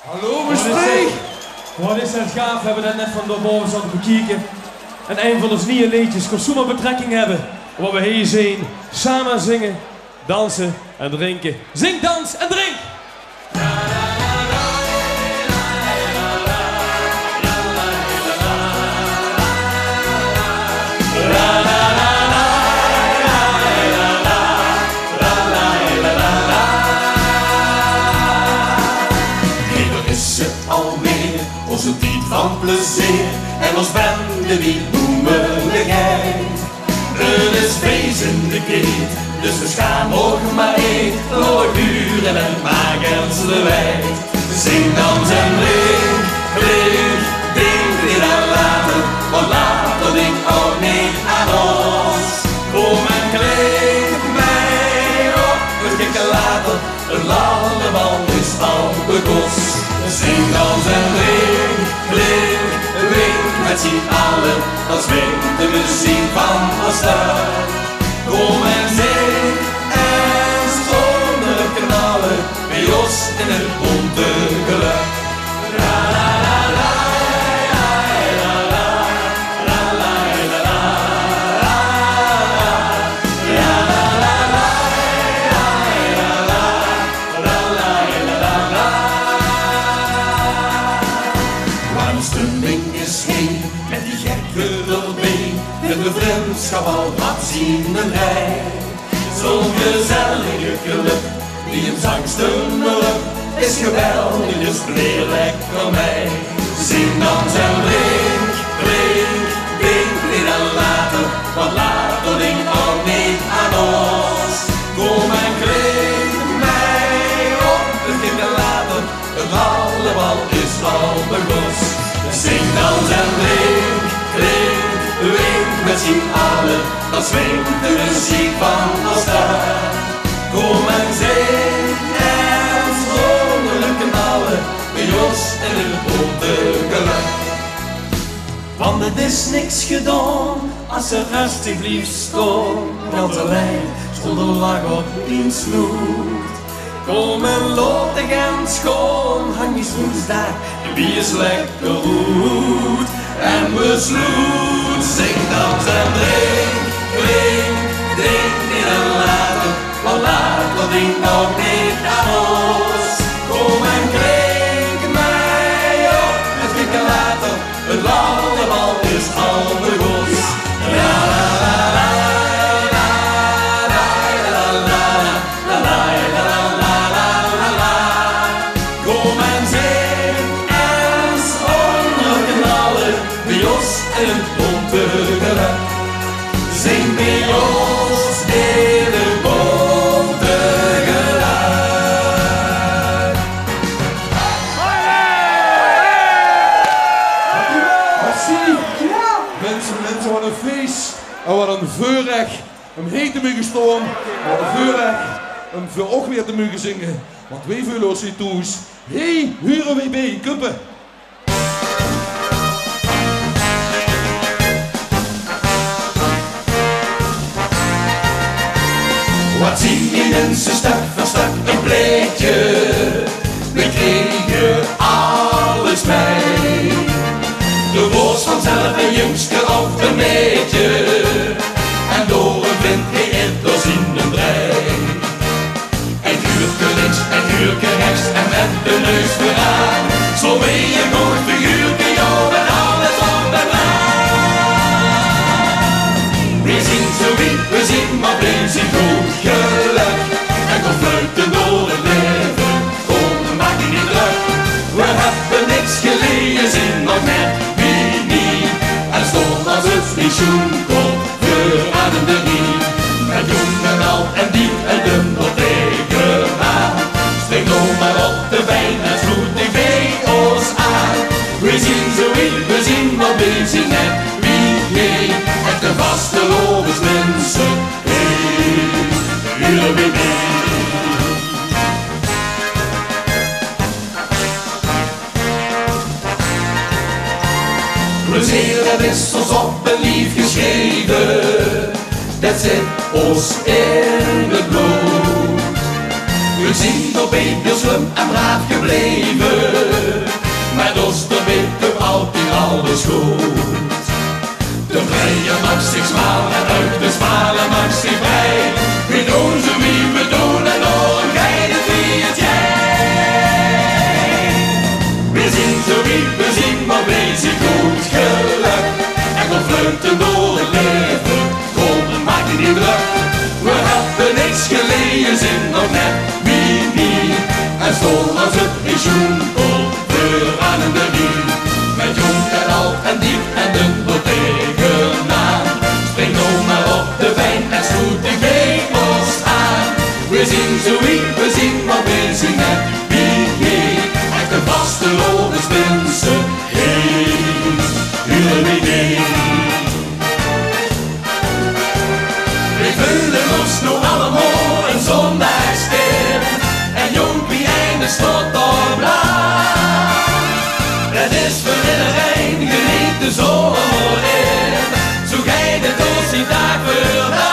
Hallo, Maastricht! Wat is het gaaf, we hebben dat net van daarboven zitten bekijken. En een van onze nieuwe liedjes kon zomaar betrekking hebben. Wat we hier zien, samen zingen, dansen en drinken. Zing, dans en drink! Onze tijd van plezier en ons bende wie noemeligheid. Het is feestende keet, dus we gaan morgen maar eet. Looi buren en maken ze wijd. Zing, dans en drink, drink, drink niet aan later, want later denk ook niet aan ons. Kom en klink mij op, we kikken later, het lalebal is al bekost. Zing, dans en drink, drink, drink met z'n allen, dan swingt de muziek van de stad. Kom en zing en zonder knallen, bij ons in het bonte geluid. La la la la, la la la, la la la la, la la la la, la la la la. Waar ons stemming is heen, met die gekke erbij, met de vriendschap al wat zien en rij. Zo'n gezellige club, die hem zangsten hulp, is geweldig, dus leer lekker mee. Zing, dans en drink, drink, drink niet aan later, want later denkt ook niet aan ons. Kom en klink mij op, het kikken later, het allemaal is al begonnen. Zing, dans en drink, drink, drink met z'n allen, dan swingt de muziek van de stad. Kom en zing en zonder knallen, bij ons in het bonte geluid. Want het is niks gedaan, als ze rustig blijft staan, want alleen stond een lach op die snoet. Kom en loop de gens schoon, hang eens woensdag, en wie is lekker goed. En we sloet, zing, dans en drink, drink, drink niet en later, want later denkt nog niet aan ons. Kom en klink mij op, het kikken later, het allemaal is al begonnen. La la la la, la la la la, la la la la. Kom en zing en zonder knallen, bij ons in het bonte geluid. Zing bij ons in het bonte geluid. Merci! Mensen, wat een feest en wat een voorrecht om heen te mogen staan. Wat een voorrecht om voor ook weer te mogen zingen. Want wij vullen ons hier toes. Hey, huren wij bij, kuppen! Wat zie je mensen stuk voor stuk een pleetje, we kregen alles mee. De woord vanzelf een jongske of een beetje, en door een wind heet door zien een brei. En huurke links en huurke rechts en met de neus vooraan, zo ben je goed figuurke, joh, en alles op de baan. We zien zo wie, we zien maar we zien goed geluk, en kom fluiten door het leven, kom maak je niet druk. We hebben niks geleden, zien nog net wie niet, en stond als het pensioen komt, we hadden de niet. Met jong en oud en diep en dun tot tegen aan, spring nou maar op de wijn en sloet die bij ons aan. We zien zo wie, we zien wat we zien net wie niet, en de vaste lovensmensen, huren we mee. Plezier, dat is ons op een lief geschreven, dat zit ons in het bloed. We zien op een heel slim en braaf gebleven, alles goed. De vrije mag zich smalen en uit de smale mag zich vrij. We doen zo wie we doen en dan rijden wie het jij. We zien zo wie we zien, maar wees ik goed geluk. En komt fluiten door het leven, kom maak je niet druk. We hebben niks geleden, zin nog net wie. En stol als het pensioen komt, we aan de wie. Met jong en oud en diep en dubbel tegenaan. Spring nou maar op de wijn en stoot de gevels aan. We zien zo wie, we zien maar we zien net wie. Echt de vaste logisch-mensen, hey, we vullen ons nou allemaal een zondagstip. En Jompie eindigt tot op blauw. Het is voor iedereen geniet de zomer in. Zo gij de doos die dag voor dag.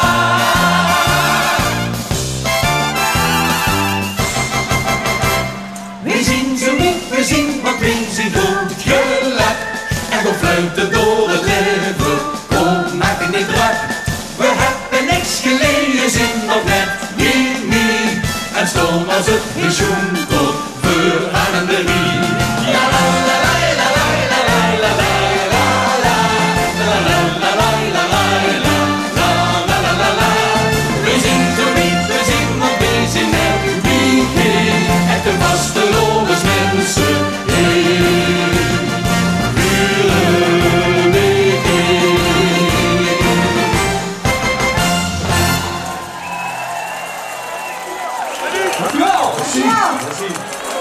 We zien zo niet, we zien wat we zien goed geluk. En we fluiten door het leven, kom maak je niet druk. We hebben niks geleden, zin nog net niet. En stom als het pensioen komt, we aan de wie. Ja la la la la la la la la la la la la la la la la. We zien zo niet, we zien wat we zien net wie. Echt de vaste logisch mensen,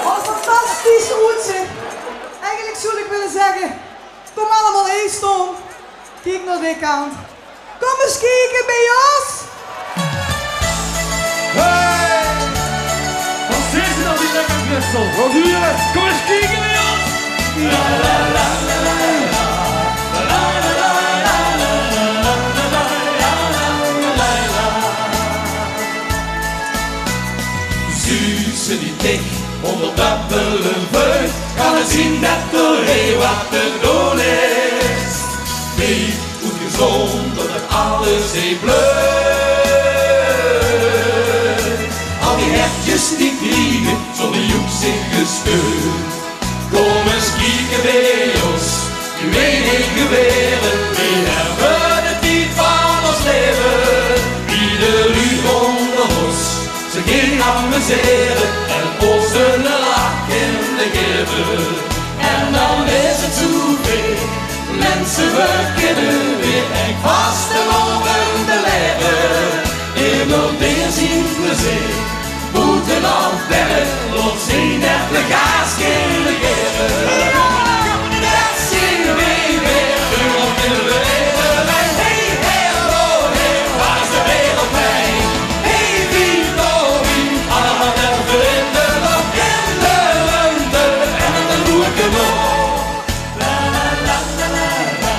Wat een fantastisch oetje. Eigenlijk zou ik willen zeggen, kom allemaal eens staan. Kijk naar die kant. Kom eens kijken bij ons. Hey! Wat is het dan die lekker Christel? Wat doe je? Kom eens kijken bij ons! La la la la la la. La la la la la la la la la. Zuzen die dicht onder dubbele vuist, kan het zien dat er wat te doen is. Weet hoe gezond dat het alles heeft bleut. Al die hertjes die vliegen zonder joek zich gescheurd. Kom eens kijken bij ons, die menige wereld. We hebben het niet van ons leven. Ieder uur onder ons, ze gaan amuseren en ons een lach in de geven. En dan is het zoveel, mensen we kunnen weer echt vast de lopende leven. In op deze plezier, moeten al verder, lot zien net de gaas kunnen geven. Dat zien we weer, op in de leven. Hey, hello, hey, waar is de wereld mee? Hey, wie, oh, wie, allemaal even in de lucht en de ruimte. En dan doe ik hem op. La la la la la la.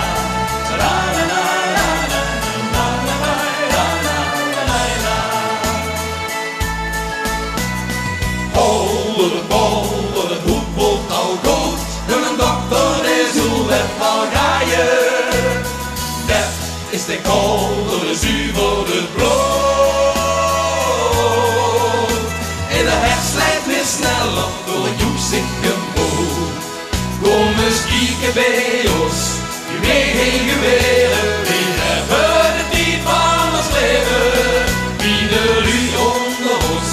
La la la la la. La la la la la la. Holder het bolder, het hoed wordt al goed. En een dokter is hoe het al gaaien. Dat is de kolder, de zuiver, het bloed. En de hart slijt weer sneller door het joeksige boot. Kom eens kijken bij ons, die wegen weren. We hebben het niet van ons leven. Ieder uur onder ons,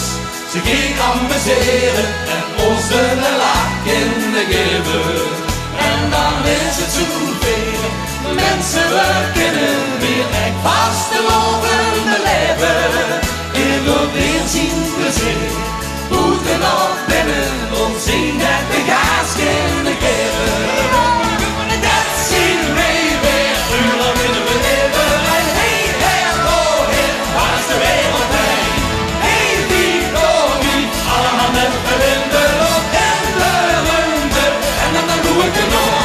ze gaan amuseren en ons een lach in de geven. En dan is het zoveel, mensen we kunnen weer echt vast de lopende leven. In op weer zien plezier, moeten al binnen ons zien dat de gaas kunnen geven. Dat zien we weer, uren willen we leven. En hey, hello, hey, waar is de wereld heen? Hey, wie, oh, wie, allemaal even in de lucht en de ruimte. En dan doe ik het nog.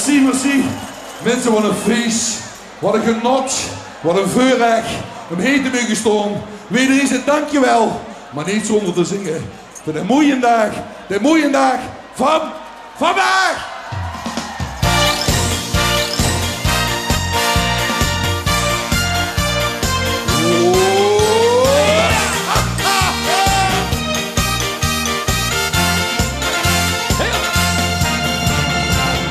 Merci, merci. Mensen, wat een feest. Wat een genot. Wat een voorrecht. Om heen te mogen staan. Wederom een dankjewel. Maar niet zonder te zingen. Voor de mooie dag. De mooie dag van vandaag.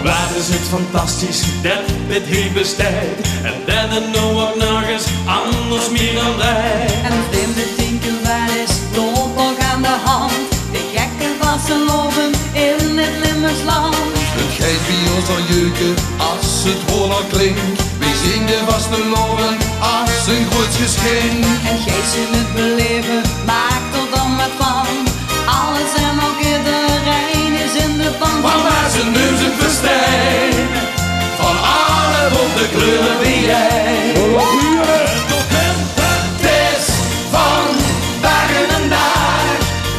Waar is het fantastisch dat dit hier bestaat. En dan het nou ook nog eens anders meer dan wij. En vreemde tinken, waar is loop ook aan de hand. De gekken wassen lopen in het Limburgsland. Het geeft bij ons al jeuken als het Holland klinkt. Wij zien de vaste loven als een groot geschenk. En gij zult het beleven, maak er dan wat van. Alles en ook iedereen is in de pan. Van waar zijn neus het verstijn. Van alle bonte kleuren wie jij. Het is van dagen en dag.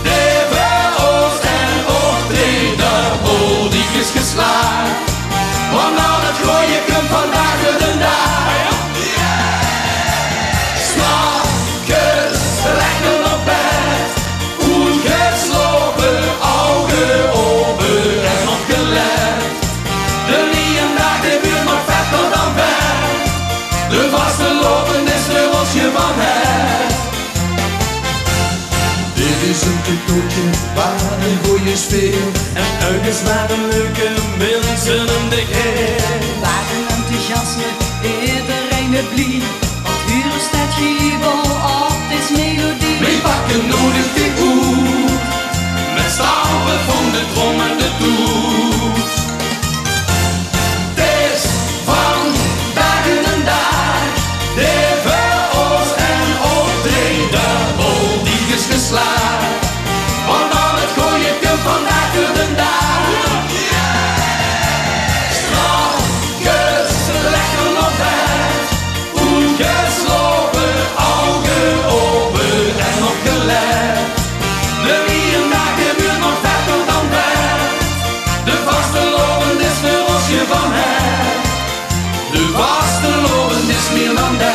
De veroost en optreden, die is geslaagd. Want al het gooien komt vandaag de dag. Slakjes leggen op bed. Ongeslopen, ogen open en opgelet. De lierendag, de buurt nog vetter dan vet. De vaste lopen is de rosje van het. Dit is een toetje waar een goeie sfeer. En uit is waar de leuke mensen om dik heen. Waar een enthousiasme, iedereen het blied. Want huur staat jubel op deze melodie. We pakken nodig die hoed. Met stampen van de trom en de toet. Het is van dagen en dag. De veroost en optreden, die is geslaagd. Want al het gooien komt vandaag de dag. Strakjes leggen op bed. Ongeslopen, ogen open en opgelet. De lierendag, de buurt nog vetter dan vet. De vaste loven is de rosje van het. De vaste loven is meer dan dat.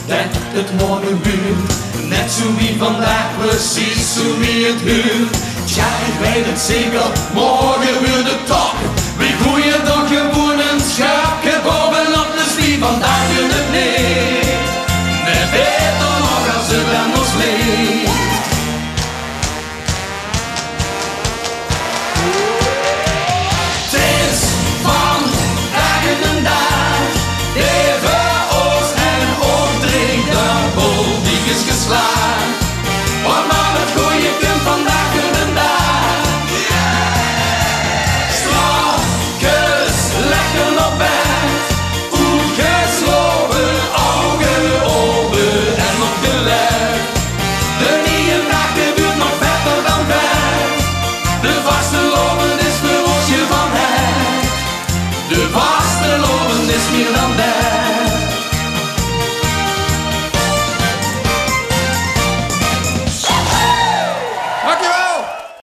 Dat het morgen buurt, net zo wie vandaag, precies zo wie het huurt. Tja, ik weet het zeker, morgen weer de top. We groeien toch gewoon een schapje bovenop, dus wie vandaag doet het niet. Net beter nog als het aan ons ligt. Het is van dagen en dag, de veroost en optreden, die is geslaagd. Want al het gooien komt vandaag de dag. Strakjes leggen op bed. Ongeslopen, ogen open en opgelet. De nierendag, de buurt nog vetter dan vet. De vaste loven is de rosje van het. De vaste loven is meer dan dat.